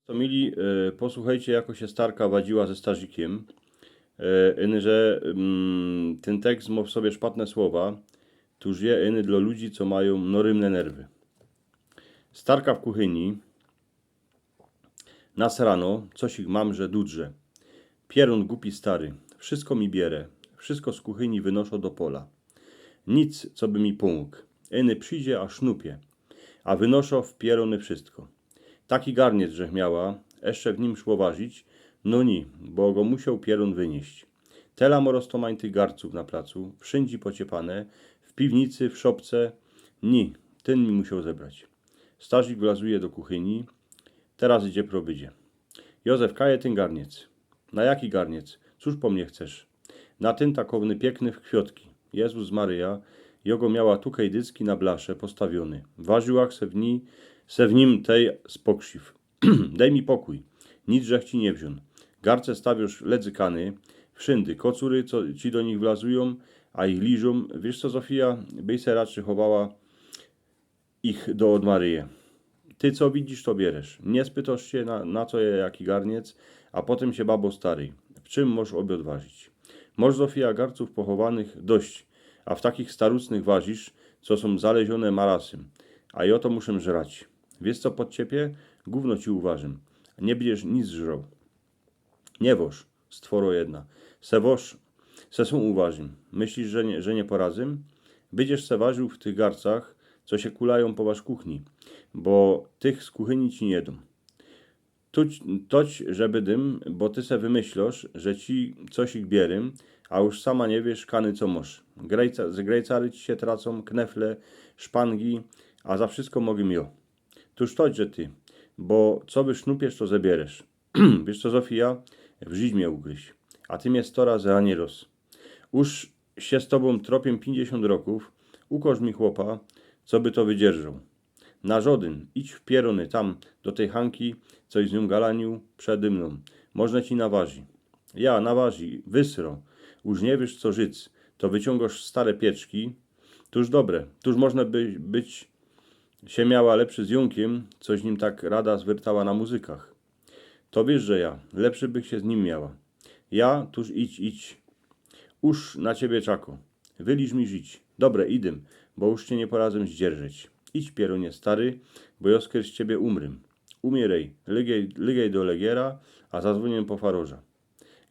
To mili, posłuchajcie, jako się starka wadziła ze starzikiem, że ten tekst ma w sobie szpatne słowa, tuż je dla ludzi, co mają norymne nerwy. Starka w kuchyni, nas rano, coś ich mam, że dudrze. Pierun głupi stary, wszystko mi bierę, wszystko z kuchyni wynoszą do pola. Nic, co by mi pomógł. Przyjdzie, a sznupie, a wynoszą w pierony wszystko. Taki garniec, żech miała, jeszcze w nim szło ważyć, no ni, bo go musiał pierun wynieść. Tela morostomań tych garców na placu, wszędzi pociepane, w piwnicy, w szopce, ni, ten mi musiał zebrać. Starzyk wlazuje do kuchyni, teraz idzie probydzie. Józef, kaje ten garniec. Na jaki garniec? Cóż po mnie chcesz? Na ten takowny piękny w kwiotki. Jezus Maryja, jogo miała tukej dycki na blasze postawiony. Ważyłach se w nim tej spokrzyw. Daj mi pokój, nic żech ci nie wziął. Garce stawiasz ledzykany, wszędy kocury, co ci do nich wlazują, a ich liżą. Wiesz co, Zofia, byś se raczej chowała ich do od Maryje. Ty co widzisz, to bierzesz. Nie spytasz się, na co je jaki garniec, a potem się babo starej. W czym możesz obie odważyć? Może, Zofia, garców pochowanych dość, a w takich starucnych ważysz, co są zalezione marasem, a i oto muszę żrać. Wiesz co pod ciebie? Gówno ci uważym. Nie będziesz nic żrał. Nie woż, stworo jedna. Se woż, se są uważym. Myślisz, że nie poradzym? Będziesz se ważył w tych garcach, co się kulają po wasz kuchni, bo tych z kuchyni ci nie dom. Toć, żeby dym, bo ty se wymyślasz, że ci coś ich bierym, a już sama nie wiesz, kany co mosz. Grejcary ci się tracą, knefle, szpangi, a za wszystko mogę jo. Tuż toć, że ty, bo co wysznupiesz, to zabierzesz. Wiesz co, Zofia? W żyć mnie ugryź, a ty mnie 100 razy ani roz. Już się z tobą tropiem 50 roków, ukoż mi chłopa, co by to wydzierżał. Na żodyn, idź w pierony tam, do tej Hanki, coś z nią galanił przede mną. Można ci naważy. Ja, naważy, wysro. Już nie wiesz co życ, to wyciągasz stare pieczki. Tuż dobre, tuż można być się miała lepszy z Junkiem, coś nim tak rada zwyrtała na muzykach. To wiesz, że ja, lepszy bych się z nim miała. Ja, tuż idź. Uż na ciebie czako. Wyliż mi żyć. Dobre, idym, bo już cię nie poradzę zdzierżyć. Idź, pierunie stary, bo josker z ciebie umrym. Umierej, lygej do legiera, a zadzwonię po farorza.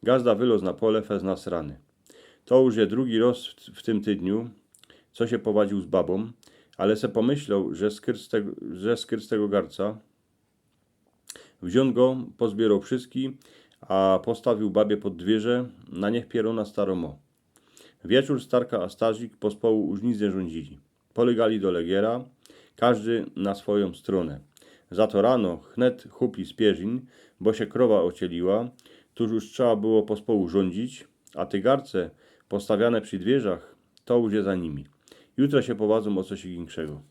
Gazda wyloz na pole, fez nas rany. To już je drugi raz w tym tydniu, co się powadził z babą, ale se pomyślał, że skryt z tego garca. Wziął go, pozbierał wszystki, a postawił babie pod dwierze, na niech pieruna staromo. Wieczór starka a starzik pospołu już nic nie rządzili. Polegali do legiera, każdy na swoją stronę. Za to rano chnet chupli z pierzin, bo się krowa ocieliła, tuż już trzeba było pospołu rządzić, a te garce postawiane przy dwierzach, to już je za nimi. Jutro się powadzą o coś większego.